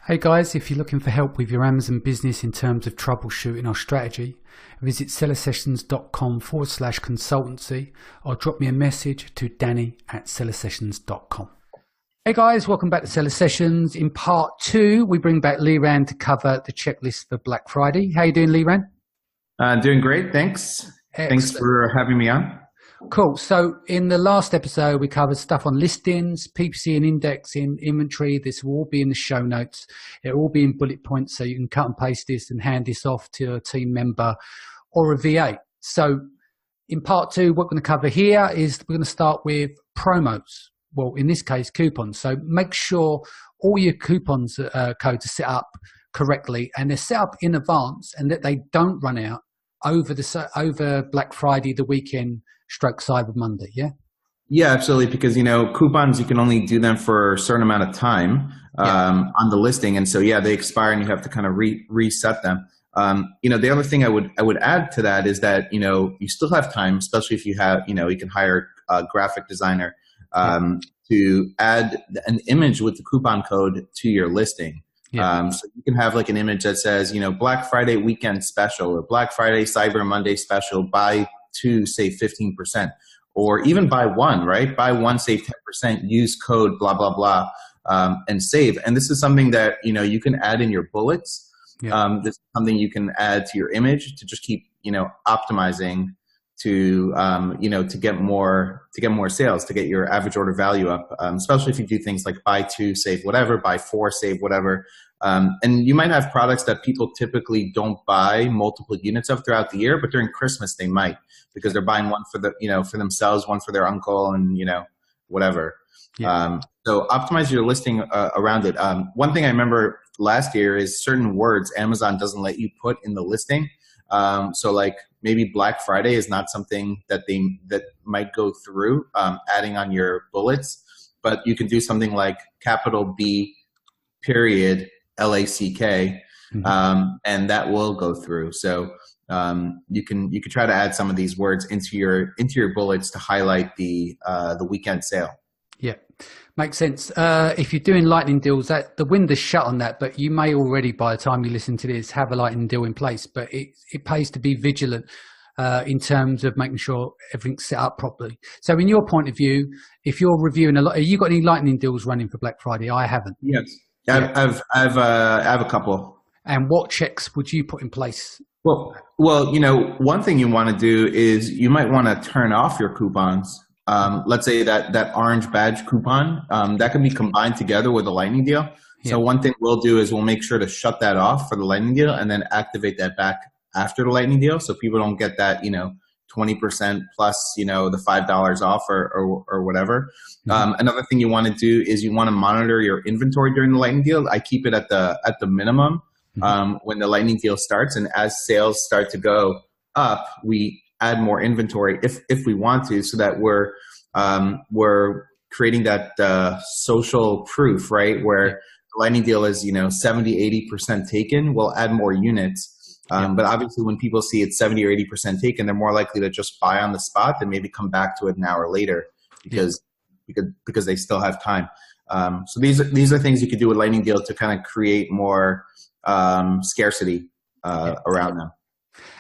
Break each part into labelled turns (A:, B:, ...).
A: Hey guys, if you're looking for help with your Amazon business in terms of troubleshooting or strategy, visit sellersessions.com/consultancy or drop me a message to danny@sellersessions.com. Hey guys, welcome back to Seller Sessions. In part 2, we bring back Liran to cover the checklist for Black Friday. How you doing, Liran?
B: Doing great, thanks.
A: Excellent.
B: Thanks for having me on.
A: Cool. So in the last episode, we covered stuff on listings, PPC and indexing, inventory. This will all be in the show notes. It'll all be in bullet points, so you can cut and paste this and hand this off to a team member or a VA. So in part 2, what we're going to cover here is we're going to start with promos. Well, in this case, coupons. So make sure all your coupons codes are set up correctly and they're set up in advance and that they don't run out over Black Friday, the weekend, stroke Cyber Monday, yeah?
B: Yeah, absolutely. Because, coupons, you can only do them for a certain amount of time on the listing. And so, they expire and you have to kind of reset them. The other thing I would add to that is that, you still have time, especially if you have, you can hire a graphic designer to add an image with the coupon code to your listing. So you can have like an image that says, Black Friday weekend special or Black Friday Cyber Monday special, buy 2, save 15%, or even buy 1, right? Buy 1, save 10%, use code blah, blah, blah, and save. And this is something that, you can add in your bullets. This is something you can add to your image to just keep, optimizing to, to get more sales, to get your average order value up, especially if you do things like buy 2, save whatever, buy 4, save whatever. And you might have products that people typically don't buy multiple units of throughout the year, but during Christmas they might, because they're buying one for for themselves, one for their uncle, and whatever. So optimize your listing around it. One thing I remember last year is certain words Amazon doesn't let you put in the listing. So like maybe Black Friday is not something that might go through adding on your bullets, but you can do something like capital B period LACK, and that will go through. So you can try to add some of these words into your bullets to highlight the weekend sale. Yeah,
A: makes sense. If you're doing lightning deals, that the window's shut on that, but you may already, by the time you listen to this, have a lightning deal in place. But it pays to be vigilant in terms of making sure everything's set up properly. So in your point of view, if you're reviewing have you got any lightning deals running for Black Friday? I haven't.
B: Yes. I have a couple.
A: And what checks would you put in place?
B: Well, one thing you want to do is you might want to turn off your coupons. Let's say that orange badge coupon, that can be combined together with a lightning deal. So one thing we'll do is we'll make sure to shut that off for the lightning deal and then activate that back after the lightning deal, so people don't get that 20% plus the $5 off or whatever. Another thing you want to do is you want to monitor your inventory during the lightning deal. I keep it at the minimum when the lightning deal starts, and as sales start to go up, we add more inventory if we want to, so that we're creating that social proof, right? Where the lightning deal is 70-80% taken, we'll add more units. But obviously when people see it's 70 or 80% taken, they're more likely to just buy on the spot than maybe come back to it an hour later because they still have time. So these are things you could do with lightning deal to kind of create more scarcity around them.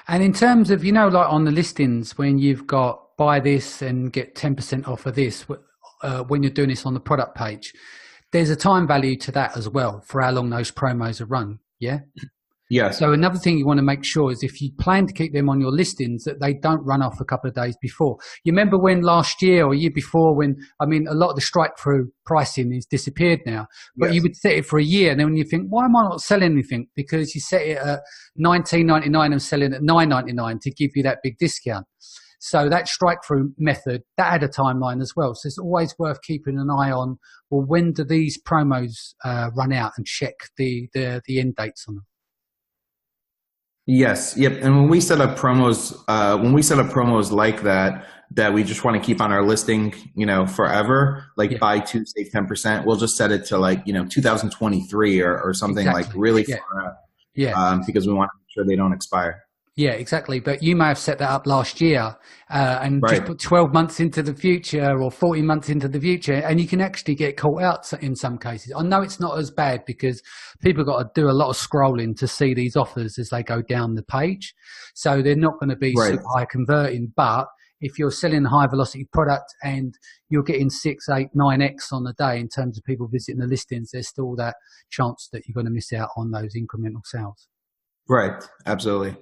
A: And in terms of, like on the listings, when you've got buy this and get 10% off of this, when you're doing this on the product page, there's a time value to that as well for how long those promos are run. Yeah.
B: Yeah.
A: So another thing you want to make sure is if you plan to keep them on your listings, that they don't run off a couple of days before. You remember when last year or year before a lot of the strike through pricing is disappeared now, but you would set it for a year. And then when you think, why am I not selling anything? Because you set it at $19.99 and selling at $9.99 to give you that big discount. So that strike through method, that had a timeline as well. So it's always worth keeping an eye on, well, when do these promos run out, and check the end dates on them.
B: Yes. Yep. And when we set up promos like that we just want to keep on our listing, forever, like buy 2, save 10%, we'll just set it to 2023 or something like really far out. Because we want to make sure they don't expire.
A: Yeah, exactly. But you may have set that up last year and just
B: Right.
A: put 12 months into the future or 40 months into the future, and you can actually get caught out in some cases. I know it's not as bad because people got to do a lot of scrolling to see these offers as they go down the page. So they're not going to be
B: Right.
A: super high converting. But if you're selling a high velocity product and you're getting 6, 8, 9x on the day in terms of people visiting the listings, there's still that chance that you're going to miss out on those incremental sales.
B: Right. Absolutely.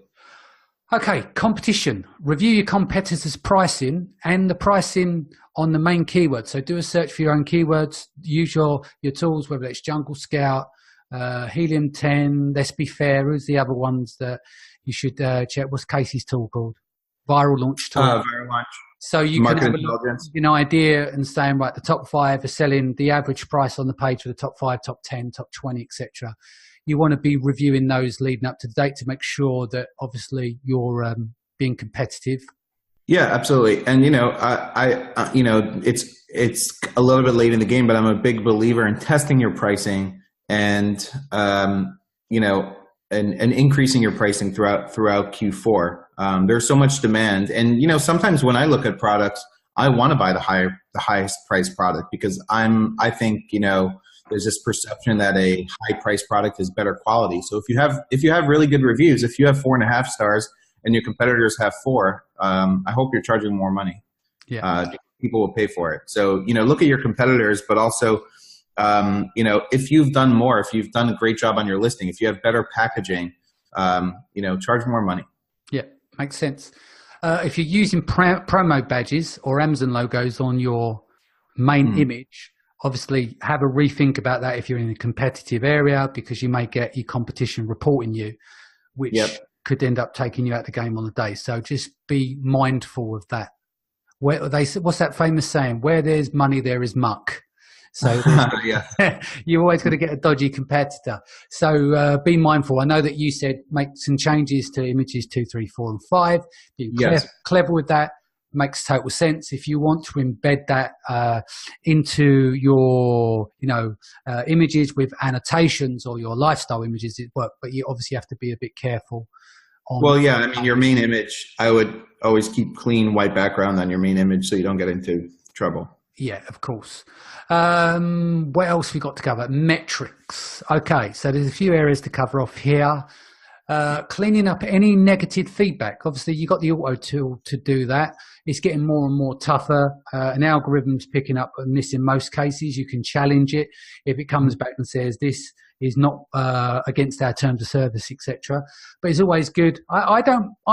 A: Okay, competition. Review your competitors' pricing and the pricing on the main keywords. So do a search for your own keywords. Use your tools, whether it's Jungle Scout, Helium 10, Let's Be Fair. Who's the other ones that you should check? What's Casey's tool called? Viral Launch tool.
B: Viral Launch.
A: So you
B: Market
A: can have
B: intelligence.
A: an idea and saying, right, the top 5 are selling the average price on the page for the top 5, top 10, top 20, etc. You want to be reviewing those leading up to the date to make sure that obviously you're being competitive.
B: Yeah, absolutely. And I it's a little bit late in the game, but I'm a big believer in testing your pricing and and increasing your pricing throughout Q4. There's so much demand, and sometimes when I look at products, I want to buy the highest price product because I think there's this perception that a high price product is better quality. So if you have really good reviews, if you have 4.5 stars and your competitors have 4, I hope you're charging more money.
A: Yeah,
B: people will pay for it. So look at your competitors, but also if you've done more, if you've done a great job on your listing, if you have better packaging, charge more money.
A: Yeah, makes sense. If you're using promo badges or Amazon logos on your main image, obviously have a rethink about that if you're in a competitive area, because you may get your competition reporting you, which could end up taking you out the game on the day. So just be mindful of that. What's that famous saying? Where there's money, there is muck. So you're always going to get a dodgy competitor. So be mindful. I know that you said make some changes to images 2, 3, 4, and 5. Being clever with that makes total sense. If you want to embed that into your images with annotations or your lifestyle images, it works. But you obviously have to be a bit careful.
B: Your main image, I would always keep clean white background on your main image so you don't get into trouble.
A: Yeah, of course. What else we got to cover? Metrics. Okay, so there's a few areas to cover off here. Cleaning up any negative feedback. Obviously, you got the auto tool to do that. It's getting more and more tougher. An algorithm's picking up on this in most cases. You can challenge it if it comes back and says this is not against our terms of service, etc. But it's always good. I'm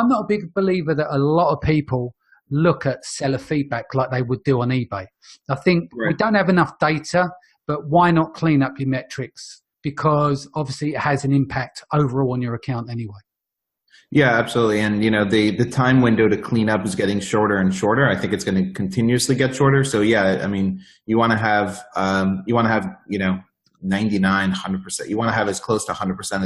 A: not a big believer that a lot of people look at seller feedback like they would do on eBay. I think we don't have enough data, but why not clean up your metrics? Because obviously it has an impact overall on your account anyway. Yeah,
B: absolutely. And the time window to clean up is getting shorter and shorter. I think it's going to continuously get shorter. So you want to have 99, 100%. You want to have as close to 100%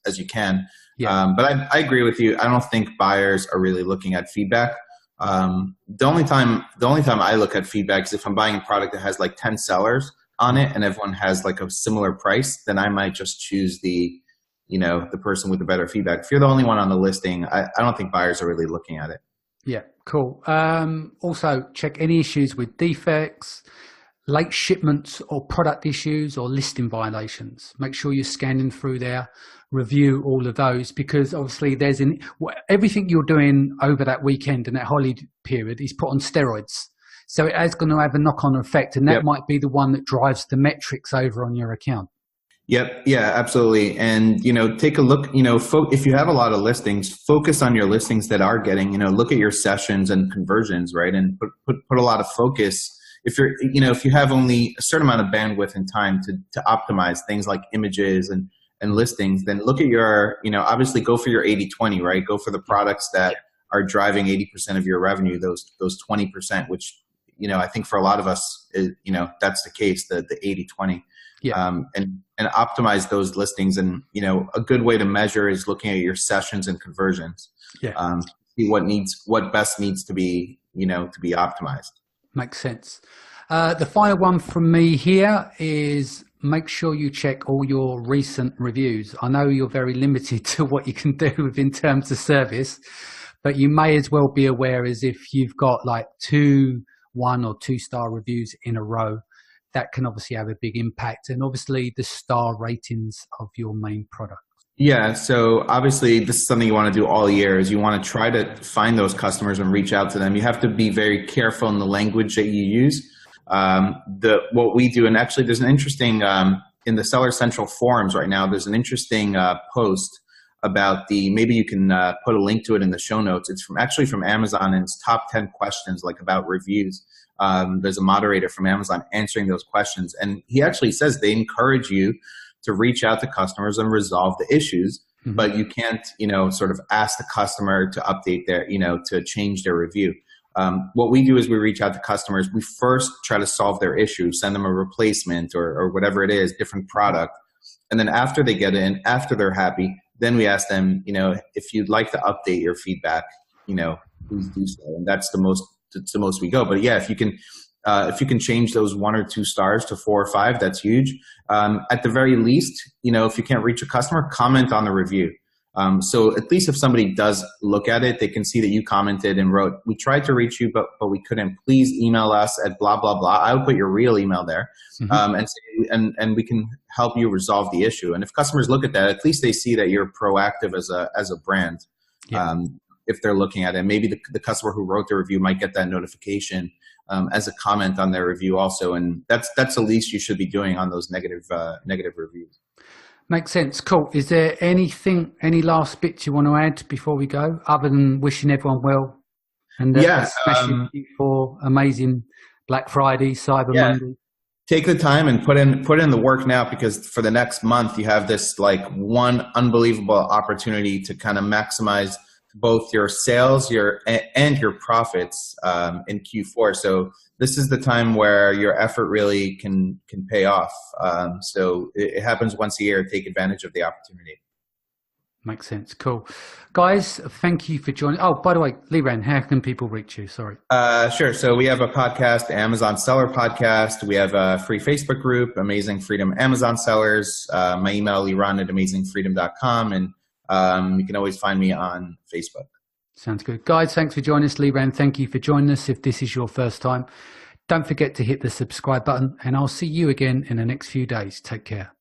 B: as you can. Yeah. But I agree with you. I don't think buyers are really looking at feedback. The only time I look at feedback is if I'm buying a product that has like 10 sellers on it and everyone has like a similar price, then I might just choose the person with the better feedback. If you're the only one on the listing, I don't think buyers are really looking at it.
A: Yeah, cool. Also check any issues with defects, late shipments or product issues or listing violations. Make sure you're scanning through there, review all of those, because obviously everything you're doing over that weekend and that holiday period is put on steroids. So it is going to have a knock-on effect, and that might be the one that drives the metrics over on your account.
B: Yep. Yeah, absolutely. And, take a look, if you have a lot of listings, focus on your listings that are getting, look at your sessions and conversions, right? And put a lot of focus. If you have only a certain amount of bandwidth and time to optimize things like images and listings, then look at your, obviously go for your 80-20, right? Go for the products that are driving 80% of your revenue, those 20%, which, I think for a lot of us, that's the case, the 80-20. Yeah. And optimize those listings. And, a good way to measure is looking at your sessions and conversions. Yeah. See what best needs to be optimized.
A: Makes sense. The final one from me here is make sure you check all your recent reviews. I know you're very limited to what you can do in terms of service, but you may as well be aware as if you've got like 2 1 or 2 star reviews in a row, that can obviously have a big impact. And obviously the star ratings of your main product.
B: Yeah, so obviously this is something you want to do all year, is you want to try to find those customers and reach out to them. You have to be very careful in the language that you use. What we do, and actually there's an interesting, in the Seller Central forums right now, there's an interesting post about maybe you can put a link to it in the show notes. It's actually from Amazon, and it's top 10 questions like about reviews. There's a moderator from Amazon answering those questions, and he actually says they encourage you to reach out to customers and resolve the issues, but you can't, sort of ask the customer to update to change their review. What we do is we reach out to customers. We first try to solve their issue, send them a replacement or whatever it is, different product. And then after they get in, after they're happy, then we ask them, if you'd like to update your feedback, please do so. And that's the most we go. But yeah, if you can change those 1 or 2 stars to 4 or 5, that's huge. At the very least, if you can't reach a customer, comment on the review. So at least if somebody does look at it, they can see that you commented and wrote, "We tried to reach you, but we couldn't. Please email us at blah, blah, blah." I would put your real email there, and we can help you resolve the issue. And if customers look at that, at least they see that you're proactive as a brand. Yeah. If they're looking at it, maybe the customer who wrote the review might get that notification as a comment on their review also. And that's the least you should be doing on those negative reviews.
A: Makes sense. Cool. Is there any last bits you want to add before we go, other than wishing everyone well and smashing for amazing Black Friday, Cyber Monday?
B: Take the time and put in the work now, because for the next month you have this like one unbelievable opportunity to kind of maximize both your sales and your profits in Q4. So this is the time where your effort really can pay off. So it happens once a year. Take advantage of the opportunity.
A: Makes sense. Cool. Guys, thank you for joining. Oh, by the way, Liran, how can people reach you? Sorry.
B: Sure. So we have a podcast, Amazon Seller Podcast. We have a free Facebook group, Amazing Freedom Amazon Sellers. My email, liran@amazingfreedom.com. And you can always find me on Facebook.
A: Sounds good. Guys, thanks for joining us. Liran, thank you for joining us. If this is your first time, don't forget to hit the subscribe button, and I'll see you again in the next few days. Take care.